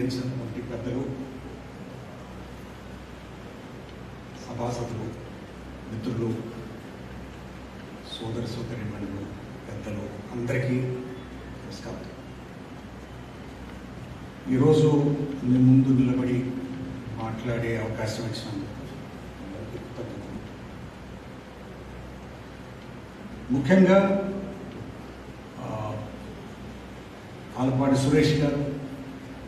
అలంకరించినటువంటి పెద్దలు, సభాసదులు, మిత్రులు, సోదర సోదరీమణులు, పెద్దలు అందరికీ నమస్కారం. ఈరోజు మీ ముందు నిలబడి మాట్లాడే అవకాశం ఇచ్చినందుకు అందరికీ కృతజ్ఞతలు. ముఖ్యంగా ఆలపాటి సురేష్ గారు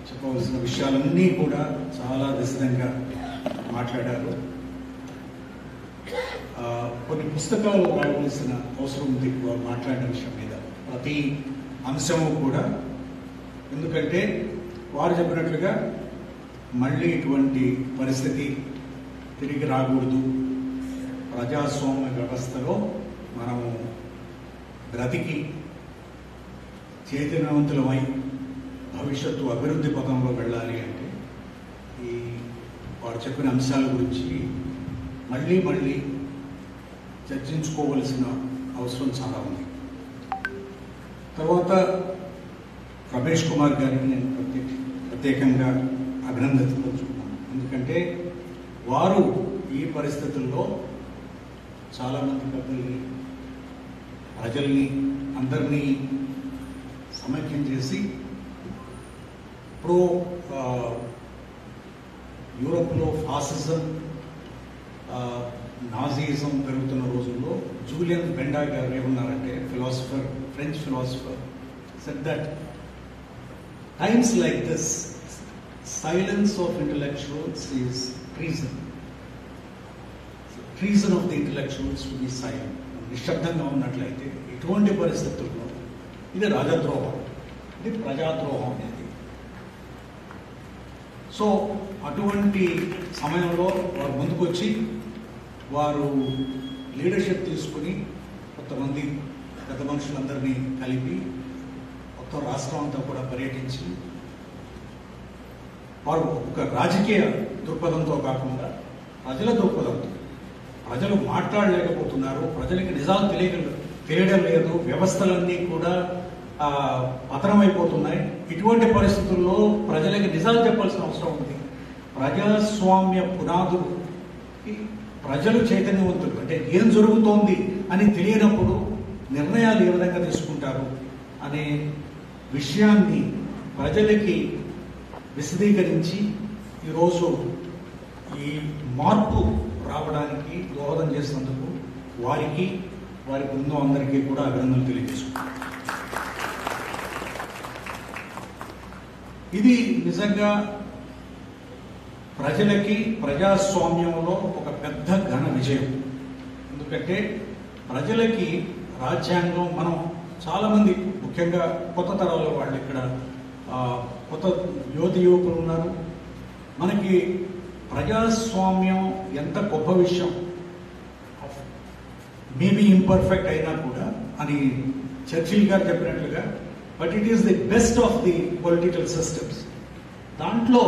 చెప్పవలసిన విషయాలన్నీ కూడా చాలా విశదంగా మాట్లాడారు. కొన్ని పుస్తకాలు రాయవలసిన అవసరం ఉంది వారు మాట్లాడిన విషయం మీద, ప్రతి అంశము కూడా. ఎందుకంటే వారు చెప్పినట్లుగా మళ్ళీ ఇటువంటి పరిస్థితి తిరిగి రాకూడదు. ప్రజాస్వామ్య వ్యవస్థలో మనము బ్రతికి చైతన్యవంతులమై భవిష్యత్తు అభివృద్ధి పథంలో వెళ్ళాలి అంటే ఈ వారు చెప్పిన అంశాల గురించి మళ్ళీ మళ్ళీ చర్చించుకోవలసిన అవసరం చాలా ఉంది. తర్వాత రమేష్ కుమార్ గారిని నేను ప్రత్యేకంగా అభినందించుకున్నాను. ఎందుకంటే వారు ఈ పరిస్థితుల్లో చాలామంది పెద్దల్ని, ప్రజల్ని అందరినీ సమైక్యం చేసి, ఇప్పుడు యూరోప్లో ఫాసిజం, నాజీయిజం పెరుగుతున్న రోజుల్లో జూలియన్ బెండా గారు ఏమన్నారంటే, philosopher, French philosopher, said that times like this silence of intellectuals is treason. Treason of the intellectuals to be silent. నిశ్శబ్దంగా ఉన్నట్లయితే ఇటువంటి పరిస్థితుల్లో ఇది రాజద్రోహం, ఇది ప్రజాద్రోహం అనేది. సో అటువంటి సమయంలో వారు ముందుకొచ్చి వారు లీడర్షిప్ తీసుకుని కొంతమంది పెద్ద మనుషులందరినీ కలిపి మొత్తం రాష్ట్రం అంతా కూడా పర్యటించి వారు ఒక రాజకీయ దృక్పథంతో కాకుండా ప్రజల దృక్పథంతో, ప్రజలు మాట్లాడలేకపోతున్నారు, ప్రజలకి నిజాలు తెలియడం లేదు, వ్యవస్థలన్నీ కూడా పతనమైపోతున్నాయి. ఇటువంటి పరిస్థితుల్లో ప్రజలకి నిజాలు చెప్పాల్సిన అవసరం ఉంది. ప్రజాస్వామ్య పునాదులు, ప్రజలు చైతన్యవంతులు అంటే ఏం జరుగుతోంది అని తెలియనప్పుడు నిర్ణయాలు ఏ విధంగా తీసుకుంటారు అనే విషయాన్ని ప్రజలకి విశదీకరించి ఈరోజు ఈ మార్పు రావడానికి దోహదం చేసినందుకు వారికి, వారి బృందం అందరికీ కూడా అభినందనలు తెలియజేసుకుంటారు. ఇది నిజంగా ప్రజలకి ప్రజాస్వామ్యంలో ఒక పెద్ద ఘన విజయం. ఎందుకంటే ప్రజలకి రాజ్యాంగం, మనం చాలామంది ముఖ్యంగా కొత్త తరాల వాళ్ళు ఇక్కడ కొత్త యువకులు ఉన్నారు. మనకి ప్రజాస్వామ్యం ఎంత గొప్ప విషయం, మేబీ ఇంపర్ఫెక్ట్ అయినా కూడా అని చర్చిల్ గారు చెప్పినట్లుగా, but it is the best of the political systems. దాంట్లో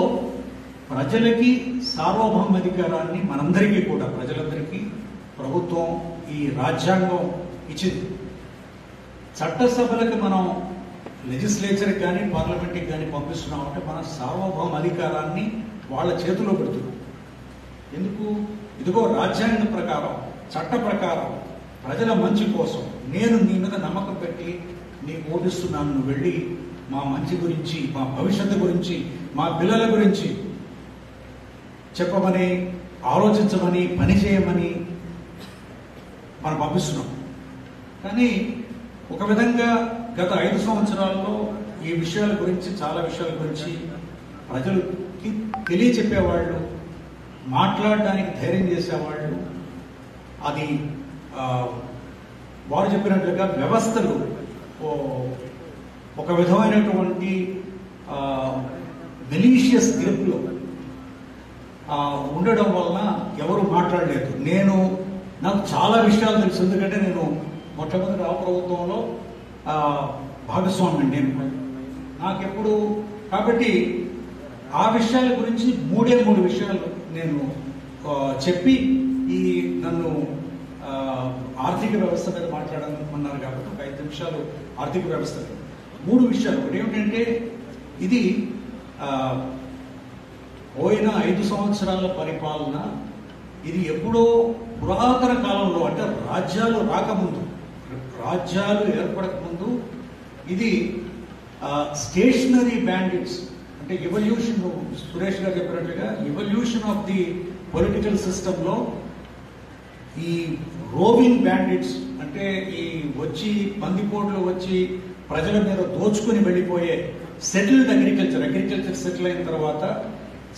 ప్రజలకి సార్వభౌమాధికారాన్ని మనందరికీ కూడా, ప్రజలందరికీ ప్రభుత్వం, ఈ రాజ్యాంగం ఇచ్చింది. చట్టసభలకు మనం లెజిస్లేచర్కి కానీ పార్లమెంట్కి కానీ పంపిస్తున్నామంటే మన సార్వభౌమ అధికారాన్ని వాళ్ళ చేతిలో పెడుతున్నాం. ఎందుకు? ఇదిగో రాజ్యాంగం ప్రకారం, చట్ట ప్రకారం, ప్రజల మంచి కోసం నేను నీ మీద నమ్మకం పెట్టి నీకు ఓటిస్తున్నాను, నువ్వు వెళ్ళి మా మంచి గురించి, మా భవిష్యత్తు గురించి, మా పిల్లల గురించి చెప్పమని, ఆలోచించమని, పని చేయమని మనం పంపిస్తున్నాం. కానీ ఒక విధంగా గత 5 సంవత్సరాల్లో ఈ విషయాల గురించి, చాలా విషయాల గురించి ప్రజలకి తెలియచెప్పేవాళ్ళు, మాట్లాడడానికి ధైర్యం చేసేవాళ్ళు, అది వారు చెప్పినట్లుగా వ్యవస్థలు ఒక విధమైనటువంటి మెలీషియస్ గ్రిప్లో ఉండడం వలన ఎవరు మాట్లాడలేదు. నాకు చాలా విషయాలు తెలుసు, ఎందుకంటే నేను మొట్టమొదటి ఆ ప్రభుత్వంలో భాగస్వామి నేను నాకెప్పుడు. కాబట్టి ఆ విషయాల గురించి 3 విషయాలు నేను చెప్పి నన్ను ఆర్థిక వ్యవస్థ మీద మాట్లాడాలనుకున్నారు కాబట్టి ఒక 5 నిమిషాలు ఆర్థిక వ్యవస్థ 3 విషయాలు. ఒకటి ఏమిటంటే, ఇది పోయిన 5 సంవత్సరాల పరిపాలన ఇది ఎప్పుడో పురాతన కాలంలో, అంటే రాజ్యాలు రాకముందు, రాజ్యాలు ఏర్పడకముందు ఇది స్టేషనరీ బ్యాండిట్స్, అంటే ఎవల్యూషన్, సురేష్ గారు చెప్పినట్లుగా ఎవల్యూషన్ ఆఫ్ ది పొలిటికల్ సిస్టంలో ఈ రోవింగ్ బ్యాండిట్స్, అంటే ఈ వచ్చి బందిపోట్లు వచ్చి ప్రజల మీద దోచుకుని వెళ్ళిపోయే సెటిల్డ్ అగ్రికల్చర్ సెటిల్ అయిన తర్వాత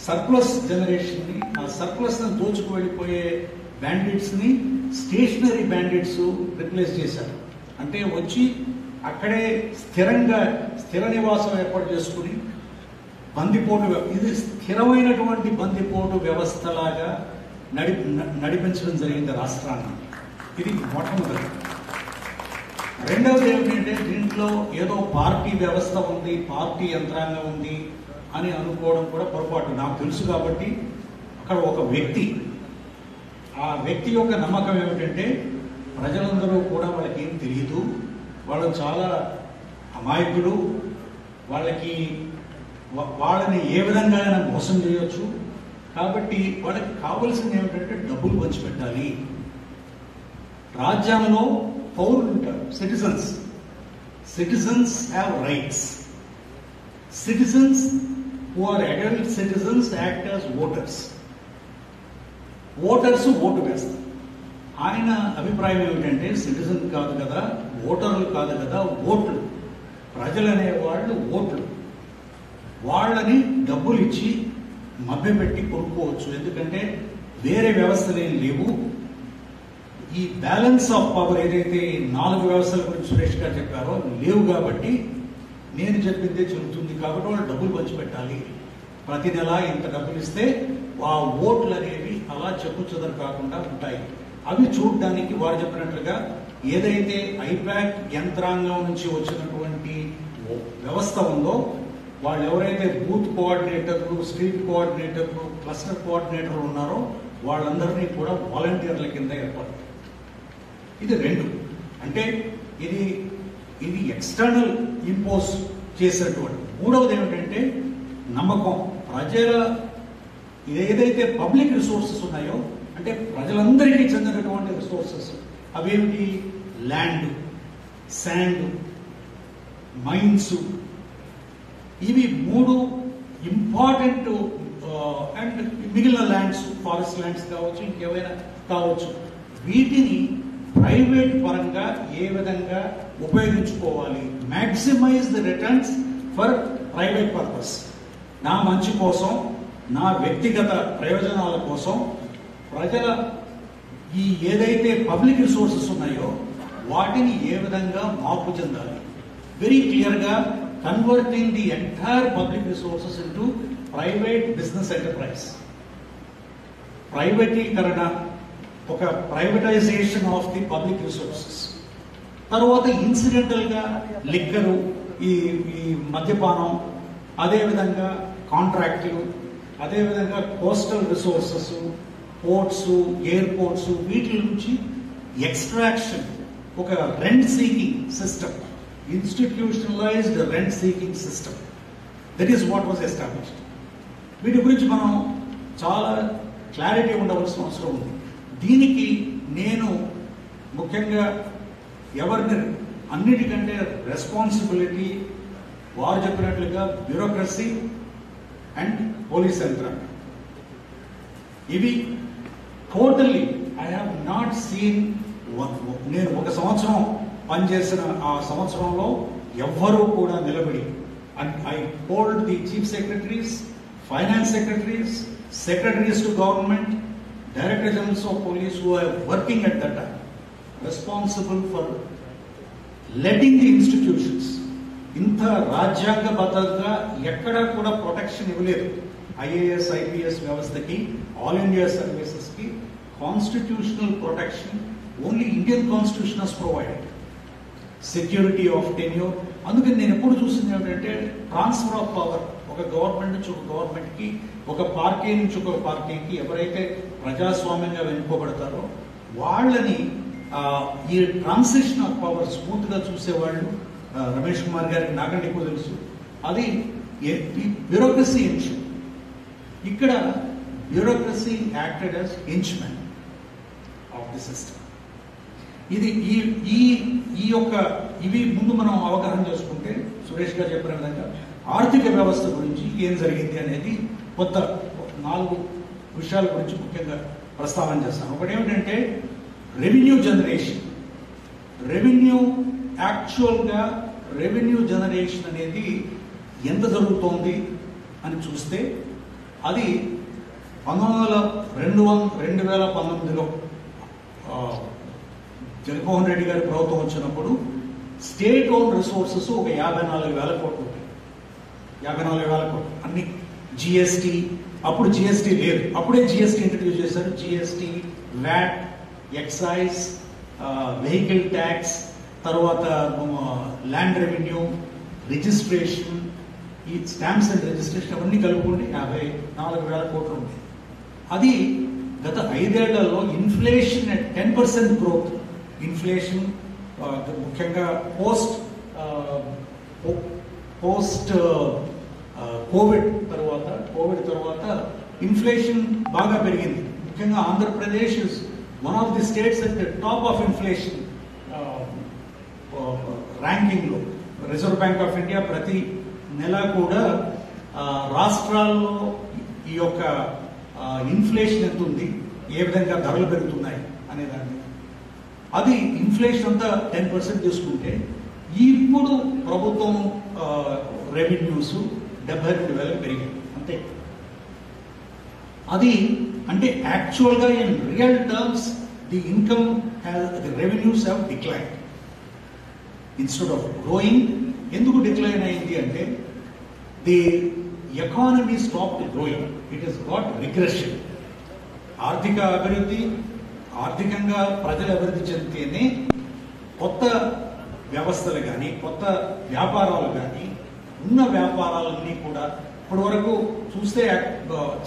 సర్ప్లస్ జనరేషన్ ని, ఆ సర్ప్లస్ ని దోచుకు వెళ్ళిపోయే బ్యాండిట్స్ ని స్టేషనరీ బ్యాండిట్స్ రిప్లేస్ చేశారు. అంటే వచ్చి అక్కడే స్థిర నివాసం ఏర్పాటు చేసుకుని బందిపోటు, ఇది స్థిరమైనటువంటి బందిపోటు వ్యవస్థలాగా నడిపించడం జరిగింది రాష్ట్రాన్ని. ఇది మొట్టమొదటి. రెండవది ఏమిటంటే దీంట్లో ఏదో పార్టీ వ్యవస్థ ఉంది, పార్టీ యంత్రాంగం ఉంది అని అనుకోవడం కూడా పొరపాటు. నాకు తెలుసు కాబట్టి అక్కడ ఒక వ్యక్తి, ఆ వ్యక్తి యొక్క నమ్మకం ఏమిటంటే ప్రజలందరూ కూడా వాళ్ళకి ఏం తెలియదు, వాళ్ళు చాలా అమాయకులు, వాళ్ళని ఏ విధంగా అయినా మోసం చేయొచ్చు, కాబట్టి వాళ్ళకి కావలసింది ఏమిటంటే డబ్బులు పంచిపెట్టాలి. రాజ్యాంగంలో పౌరులు ఉంటారు, citizens have rights. Citizens who are adult citizens act as voters. Voters vote వేస్తారు. ఆయన అభిప్రాయం ఏమిటంటే సిటిజన్ కాదు కదా, ఓటర్లు కాదు కదా, ఓట్లు, ప్రజలు అనేవాళ్ళు ఓట్లు, వాళ్ళని డబ్బులు ఇచ్చి మభ్యపెట్టి కొనుక్కోవచ్చు, ఎందుకంటే వేరే వ్యవస్థలు ఏం లేవు. ఈ బ్యాలెన్స్ ఆఫ్ పవర్ ఏదైతే 4 వ్యవస్థల గురించి సురేష్ గారు చెప్పారో లేవు, కాబట్టి నేను చెప్పిందే చెబుతుంది, కాబట్టి వాళ్ళు డబ్బులు పంచిపెట్టాలి. ప్రతి నెల ఇంత డబ్బులు ఇస్తే ఆ ఓట్లు అనేవి అలా చెప్పుచెదరు కాకుండా ఉంటాయి. అవి చూడడానికి వారు చెప్పినట్లుగా ఏదైతే ఐపాక్ యంత్రాంగం నుంచి వచ్చినటువంటి వ్యవస్థ ఉందో, వాళ్ళు ఎవరైతే బూత్ కోఆర్డినేటర్లు, స్ట్రీట్ కోఆర్డినేటర్లు, క్లస్టర్ కోఆర్డినేటర్లు ఉన్నారో వాళ్ళందరినీ కూడా వాలంటీర్ల కింద ఏర్పడతారు. ఇది 2. అంటే ఇది ఎక్స్టర్నల్ ఇంపోజ్ చేసినటువంటి. మూడవది ఏమిటంటే నమ్మకం. ప్రజల ఏదైతే పబ్లిక్ రిసోర్సెస్ ఉన్నాయో, అంటే ప్రజలందరికీ చెందినటువంటి రిసోర్సెస్, అవేమిటి? ల్యాండ్, శాండ్, మైన్స్, ఇవి 3 ఇంపార్టెంట్. అండ్ మిగిలిన ల్యాండ్స్, ఫారెస్ట్ ల్యాండ్స్ కావచ్చు, ఇంకేమైనా కావచ్చు, వీటిని ప్రైవేట్ పరంగా ఏ విధంగా ఉపయోగించుకోవాలి, maximize the returns for private purpose, నా మంచి కోసం, నా వ్యక్తిగత ప్రయోజనాల కోసం, ప్రజల ఈ ఏదైతే పబ్లిక్ రిసోర్సెస్ ఉన్నాయో వాటిని ఏ విధంగా మార్పు చెందాలి. వెరీ క్లియర్గా converting the entire public resources into private business enterprise. ప్రైవేటీకరణ, ఒక privatization of the public resources. తర్వాత ఇన్సిడెంటల్గా లిక్కరు, ఈ మద్యపానం, అదేవిధంగా కాంట్రాక్టులు, అదేవిధంగా కోస్టల్ రిసోర్సెస్, పోర్ట్స్, ఎయిర్పోర్ట్స్, వీటి నుంచి ఎక్స్ట్రాక్షన్, ఒక rent seeking system, institutionalised rent seeking system, that is what was established. వీటి గురించి మనం చాలా క్లారిటీ ఉండవలసిన అవసరం ఉంది. దీనికి నేను ముఖ్యంగా ఎవరిని అన్నిటికంటే రెస్పాన్సిబిలిటీ వారు చెప్పినట్లుగా బ్యూరోక్రసీ అండ్ పోలీస్ యంత్రాంగం. ఇవి totally I have not seen. నేను 1 సంవత్సరం పనిచేసిన ఆ సంవత్సరంలో ఎవ్వరూ కూడా నిలబడి, I told the chief secretaries, finance secretaries, secretaries to government, director generals of police who are working at that time, responsible for letting the institutions, ఇంత రాజ్యాంగబద్ధంగా ఎక్కడా కూడా ప్రొటెక్షన్ ఇవ్వలేదు. ఐఏఎస్, ఐపీఎస్ వ్యవస్థకి, ఆల్ ఇండియా సర్వీసెస్ కి constitutional protection only Indian constitution has provided. Security of tenure. అందుకని నేను ఎప్పుడు చూసింది ఏమిటంటే ట్రాన్స్ఫర్ ఆఫ్ పవర్, ఒక గవర్నమెంట్ నుంచి ఒక గవర్నమెంట్ కి, ఒక పార్టీ నుంచి ఒక పార్టీకి ఎవరైతే ప్రజాస్వామ్యంగా వెనుకోబడతారో వాళ్ళని ఈ ట్రాన్సిషన్ ఆఫ్ పవర్ స్మూత్ గా చూసేవాళ్ళు రమేష్ కుమార్ గారికి నాకంటే ఎక్కువ తెలుసు. అది బ్యూరోక్రసీ ఎన్షూర్. ఇక్కడ bureaucracy acted as henchmen of the system. ఇది ఈ యొక్క ఇవి ముందు మనం అవగాహన చేసుకుంటే సురేష్ గారు చెప్పిన విధంగా ఆర్థిక వ్యవస్థ గురించి ఏం జరిగింది అనేది కొత్త 4 విషయాల గురించి ముఖ్యంగా ప్రస్తావన చేస్తాను. ఒకటి ఏమిటంటే రెవెన్యూ జనరేషన్. యాక్చువల్గా రెవెన్యూ జనరేషన్ అనేది ఎంత జరుగుతోంది అని చూస్తే అది 2019లో జగన్మోహన్ రెడ్డి గారి ప్రభుత్వం వచ్చినప్పుడు స్టేట్ ఓన్ రిసోర్సెస్ ఒక 54,000 కోట్లు ఉంటాయి. 54,000 కోట్లు అన్ని జిఎస్టీ. అప్పుడు జిఎస్టీ లేదు, అప్పుడే జిఎస్టీ ఇంట్రడ్యూస్ చేశారు. GST, VAT, excise, vehicle tax, తర్వాత ల్యాండ్ రెవెన్యూ, రిజిస్ట్రేషన్, ఈ స్టాంప్స్ అండ్ రిజిస్ట్రేషన్ అవన్నీ కలుపుకుంటే 54,000 కోట్లు ఉంటాయి. అది గత 5 ఏళ్లలో ఇన్ఫ్లేషన్ అట్ 10% గ్రోత్. ఇన్ఫ్లేషన్ ముఖ్యంగా పోస్ట్ కోవిడ్ తర్వాత ఇన్ఫ్లేషన్ బాగా పెరిగింది. ముఖ్యంగా Andhra Pradesh is one of the states at the top of inflation ర్యాంకింగ్లో. రిజర్వ్ బ్యాంక్ ఆఫ్ ఇండియా ప్రతి నెల కూడా రాష్ట్రాల్లో ఈ యొక్క ఇన్ఫ్లేషన్ ఎంత ఉంది, ఏ విధంగా ధరలు పెరుగుతున్నాయి అనేదాన్ని, అది ఇన్ఫ్లేషన్ అంతా 10% తీసుకుంటే ఇప్పుడు ప్రభుత్వం రెవెన్యూస్ 72,000 పెరిగాయి అంతే. అది అంటే యాక్చువల్గా in real terms the income the revenues have decline instead of growing. ఎందుకు డిక్లైన్ అయింది అంటే the economy stopped growing, it has got regression. ఆర్థిక అభివృద్ధి, ఆర్థికంగా ప్రజలు అభివృద్ధి చెందితేనే కొత్త వ్యవస్థలు కానీ కొత్త వ్యాపారాలు కానీ ఉన్న వ్యాపారాలన్నీ కూడా ఇప్పటి వరకు చూస్తే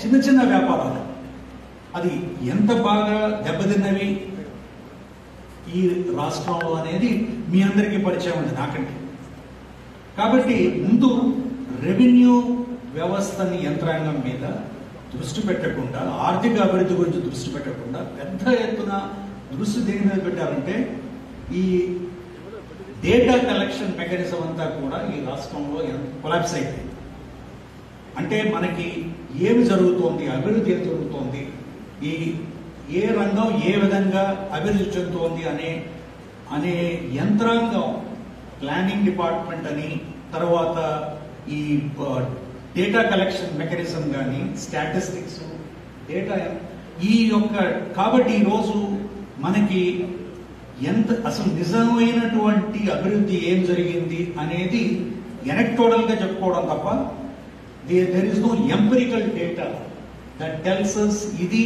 చిన్న చిన్న వ్యాపారాలు అది ఎంత బాగా దెబ్బతిన్నవి ఈ రాష్ట్రంలో అనేది మీ అందరికీ పరిచయం ఉంది నాకంటే. కాబట్టి ముందు రెవెన్యూ వ్యవస్థని యంత్రాంగం మీద దృష్టి పెట్టకుండా, ఆర్థిక అభివృద్ధి గురించి దృష్టి పెట్టకుండా పెద్ద ఎత్తున దృష్టి దేని మీద పెట్టారంటే ఈ డేటా కలెక్షన్ మెకానిజం అంతా కూడా ఈ రాష్ట్రంలో కొలాప్స్ అయిపోయింది. అంటే మనకి ఏమి జరుగుతోంది, అభివృద్ధి ఏం జరుగుతోంది, ఏ రంగం ఏ విధంగా అభివృద్ధి చెందుతోంది అనే యంత్రాంగం, ప్లానింగ్ డిపార్ట్మెంట్ అని, తర్వాత ఈ డేటా కలెక్షన్ మెకానిజం కానీ, స్టాటిస్టిక్స్, డేటా ఈ యొక్క కాబట్టి ఈరోజు మనకి ఎంత అసలు నిజమైనటువంటి అభివృద్ధి ఏం జరిగింది అనేది ఎనక్టోడల్ గా చెప్పుకోవడం తప్ప there is no empirical data that tells us ఇది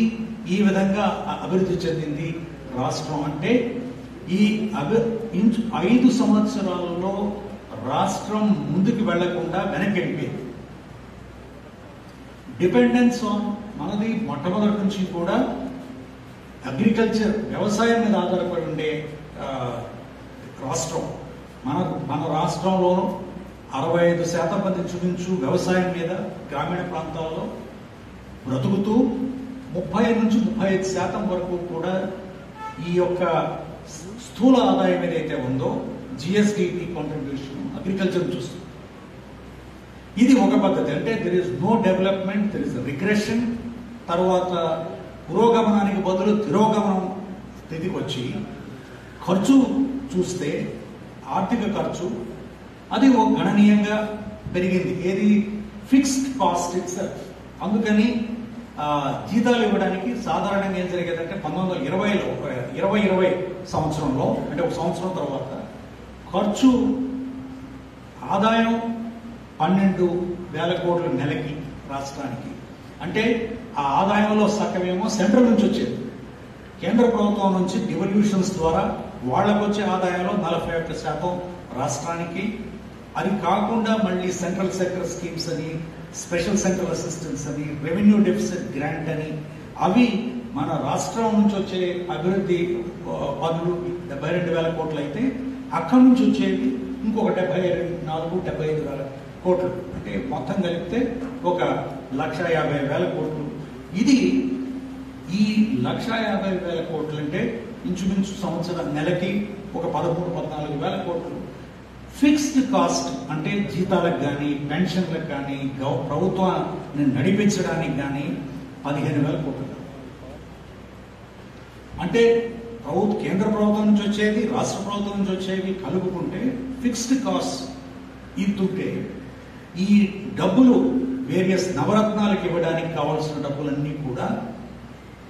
ఈ విధంగా అభివృద్ధి చెందింది రాష్ట్రం. అంటే ఈ 5 సంవత్సరాలలో రాష్ట్రం ముందుకు వెళ్లకుండా వెనక్కి వెళ్ళిపోయింది. డిపెండెన్స్ ఆన్ మనది మొట్టమొదటి నుంచి కూడా అగ్రికల్చర్, వ్యవసాయం మీద ఆధారపడి ఉండే రాష్ట్రం. మన రాష్ట్రంలో 65% మంది చుమించు వ్యవసాయం మీద గ్రామీణ ప్రాంతాల్లో బ్రతుకుతూ 30 నుంచి 35% వరకు కూడా ఈ యొక్క స్థూల ఆదాయం ఏదైతే ఉందో జిఎస్డిపి కాంట్రిబ్యూషన్ అగ్రికల్చర్ చూస్తుంది. ఇది ఒక పద్ధతి. అంటే there is no development, there is regression. తర్వాత పురోగమనానికి బదులు తిరోగమనం స్థితికి వచ్చి ఖర్చు చూస్తే ఆర్థిక ఖర్చు అది ఒక గణనీయంగా పెరిగింది. ఏది ఫిక్స్డ్ కాస్ట్ ఇట్ సెల్ఫ్. అందుకని జీతాలు ఇవ్వడానికి సాధారణంగా ఏం జరిగేదంటే 1920లో 2020 సంవత్సరంలో, అంటే ఒక సంవత్సరం తర్వాత ఖర్చు ఆదాయం 12,000 కోట్ల నెలకి రాష్ట్రానికి. అంటే ఆ ఆదాయంలో సగమేమో సెంట్రల్ నుంచి వచ్చేది. కేంద్ర ప్రభుత్వం నుంచి డివల్యూషన్స్ ద్వారా వాళ్లకు వచ్చే ఆదాయంలో 41% రాష్ట్రానికి. అది కాకుండా మళ్ళీ సెంట్రల్ సెక్టర్ స్కీమ్స్ అని, స్పెషల్ సెంట్రల్ అసిస్టెన్స్ అని, రెవెన్యూ డెఫిసిట్ గ్రాంట్ అని, అవి మన రాష్ట్రం నుంచి వచ్చే అభివృద్ధి పనులు 72,000 కోట్లు అయితే అక్కడి నుంచి వచ్చేవి ఇంకొక 74-75,000 కోట్లు. అంటే మొత్తం కలిపితే ఒక 1,50,000 కోట్లు. ఇది ఈ 1,50,000 కోట్లు అంటే ఇంచుమించు సంవత్సరం నెలకి ఒక 13-14 కోట్లు ఫిక్స్డ్ కాస్ట్, అంటే జీతాలకు కానీ పెన్షన్లకు కానీ ప్రభుత్వాన్ని నడిపించడానికి కానీ 15,000 కోట్లు. అంటే కేంద్ర ప్రభుత్వం నుంచి వచ్చేది, రాష్ట్ర ప్రభుత్వం నుంచి వచ్చేవి కలుపుకుంటే ఫిక్స్డ్ కాస్ట్ ఇంతుంటే ఈ డబ్బులు వేరియస్ నవరత్నాలకు ఇవ్వడానికి కావాల్సిన డబ్బులన్నీ కూడా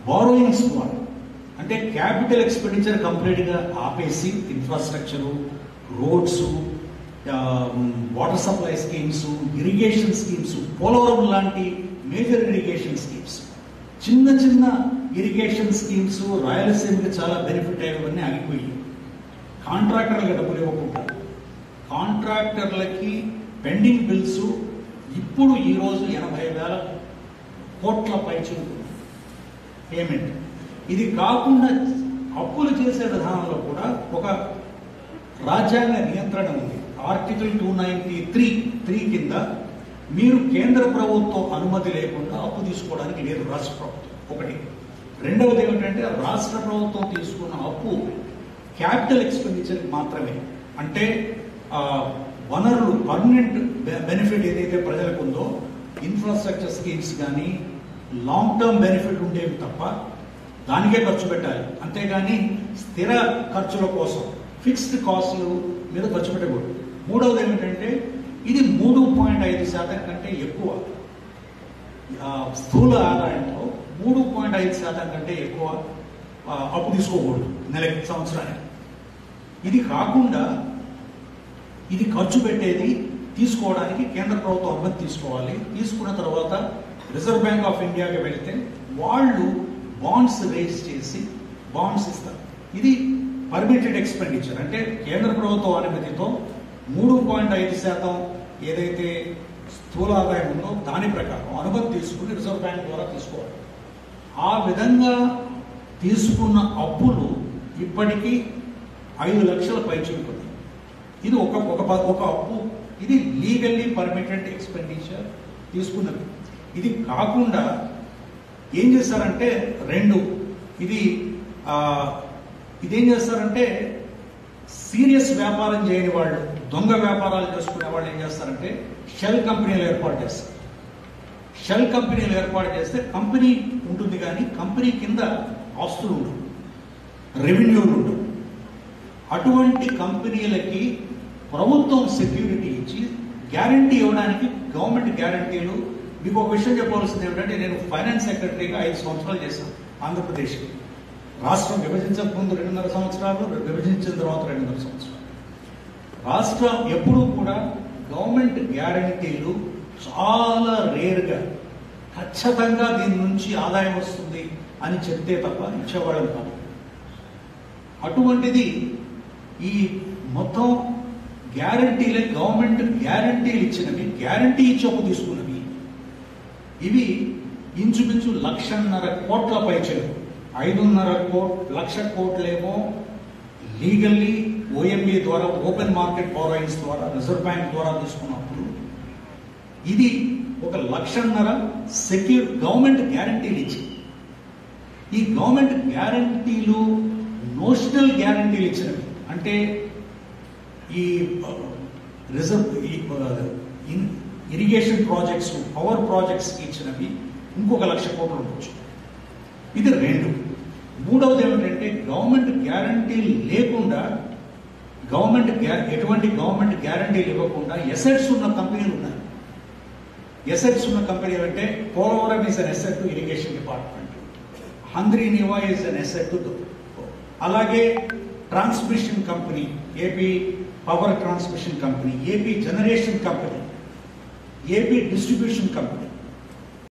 బారోయింగ్స్ ద్వారా, అంటే క్యాపిటల్ ఎక్స్పెండిచర్ కంప్లీట్గా ఆపేసి infrastructure, roads, water supply schemes, irrigation schemes, Polavaram లాంటి మేజర్ ఇరిగేషన్ స్కీమ్స్, చిన్న చిన్న ఇరిగేషన్ స్కీమ్స్ రాయలసీమకి చాలా బెనిఫిట్ అయ్యేవన్నీ ఆగిపోయి కాంట్రాక్టర్లకు డబ్బులు ఇవ్వకుండా కాంట్రాక్టర్లకి పెండింగ్ బిల్స్ ఇప్పుడు ఈరోజు 80,000 కోట్ల పైచిలుకు పేమెంట్. ఇది కాకుండా అప్పులు చేసే విధానంలో కూడా ఒక రాజ్యాంగ నియంత్రణ ఉంది. ఆర్టికల్ 293 కింద మీరు కేంద్ర ప్రభుత్వం అనుమతి లేకుండా అప్పు తీసుకోవడానికి లేదు రాష్ట్ర ప్రభుత్వం. ఒకటి. రెండవది ఏమిటంటే రాష్ట్ర ప్రభుత్వం తీసుకున్న అప్పు క్యాపిటల్ ఎక్స్పెండిచర్ మాత్రమే, అంటే వనరులు పర్మనెంట్ బెనిఫిట్ ఏదైతే ప్రజలకు ఉందో ఇన్ఫ్రాస్ట్రక్చర్ స్కీమ్స్ కానీ లాంగ్ టర్మ్ బెనిఫిట్ ఉండేవి తప్ప దానికే ఖర్చు పెట్టాలి. అంతేగాని స్థిర ఖర్చుల కోసం ఫిక్స్డ్ కాస్ట్లు మీద ఖర్చు పెట్టకూడదు. మూడవది ఏమిటంటే ఇది 3.5% కంటే ఎక్కువ స్థూల ఆదాయంలో 3.5% కంటే ఎక్కువ అప్పు తీసుకోకూడదు నెలకి, సంవత్సరానికి. ఇది కాకుండా ఇది ఖర్చు పెట్టేది తీసుకోవడానికి కేంద్ర ప్రభుత్వం అనుమతి తీసుకోవాలి. తీసుకున్న తర్వాత రిజర్వ్ బ్యాంక్ ఆఫ్ ఇండియాకి వెళితే వాళ్ళు బాండ్స్ రేజ్ చేసి బాండ్స్ ఇస్తారు. ఇది పర్మిటెడ్ ఎక్స్పెండిచర్, అంటే కేంద్ర ప్రభుత్వం అనుమతితో 3.5% ఏదైతే స్థూల ఆదాయం ఉందో దాని ప్రకారం అనుమతి తీసుకుని రిజర్వ్ బ్యాంక్ ద్వారా తీసుకోవాలి. ఆ విధంగా తీసుకున్న అప్పులు ఇప్పటికీ 5 లక్షల పైచిలుకుంది. ఇది ఒక అప్పు. ఇది లీగల్లీ పర్మిటెడ్ ఎక్స్పెండిచర్ తీసుకున్నది. ఇది కాకుండా ఏం చేస్తారంటే ఇదేం చేస్తారంటే సీరియస్ వ్యాపారం చేయని వాళ్ళు, దొంగ వ్యాపారాలు చేసుకునే వాళ్ళు ఏం చేస్తారంటే షెల్ కంపెనీలు ఏర్పాటు చేస్తారు. షెల్ కంపెనీలు ఏర్పాటు చేస్తే కంపెనీ ఉంటుంది కానీ కంపెనీ కింద ఆస్తులు ఉండవు, రెవెన్యూలు ఉండవు. అటువంటి కంపెనీలకి ప్రభుత్వం సెక్యూరిటీ ఇచ్చి గ్యారంటీ ఇవ్వడానికి గవర్నమెంట్ గ్యారంటీలు. మీకు ఒక విషయం చెప్పవలసింది ఏమిటంటే నేను ఫైనాన్స్ సెక్రటరీగా 5 సంవత్సరాలు చేశాను ఆంధ్రప్రదేశ్కి. రాష్ట్రం విభజించక ముందు 2.5 సంవత్సరాలు, విభజించిన తర్వాత 2.5 సంవత్సరాలు. రాష్ట్రం ఎప్పుడూ కూడా గవర్నమెంట్ గ్యారంటీలు చాలా రేర్గా ఖచ్చితంగా దీని నుంచి ఆదాయం వస్తుంది అని చెప్తే తప్ప ఇచ్చేవాళ్ళం కాదు. అటువంటిది ఈ మొత్తం గ్యారంటీలే, గవర్నమెంట్ గ్యారంటీలు ఇచ్చినవి, గ్యారంటీ ఇచ్చి అప్పు తీసుకున్నవి, ఇవి ఇంచుమించు 1,50,000 కోట్ల పైచలు. 5.5 లక్ష కోట్లేమో లీగల్లీ ఓఎంబీ ద్వారా, ఓపెన్ మార్కెట్ బారోయింగ్స్ ద్వారా, రిజర్వ్ బ్యాంక్ ద్వారా తీసుకున్నప్పుడు ఇది 1,50,000 సెక్యూర్ గవర్నమెంట్ గ్యారంటీలు ఇచ్చి, ఈ గవర్నమెంట్ గ్యారంటీలు నోషనల్ గ్యారంటీలు ఇచ్చినవి, అంటే ఈ ఇరిగేషన్ ప్రాజెక్ట్స్, పవర్ ప్రాజెక్ట్స్ ఇచ్చినవి ఇంకొక 1,00,000 కోట్లు ఉండొచ్చు. ఇది 2. మూడవది ఏమిటంటే గవర్నమెంట్ గ్యారంటీలు లేకుండా, ఎటువంటి గవర్నమెంట్ గ్యారంటీలు ఇవ్వకుండా ఎసెట్స్ ఉన్న కంపెనీలు ఉన్నాయి. ఎసెట్స్ ఉన్న కంపెనీలు అంటే Polavaram is an asset to irrigation department, Handrineeva is an asset to, అలాగే transmission company, AP power transmission company, AP generation company, AP distribution company,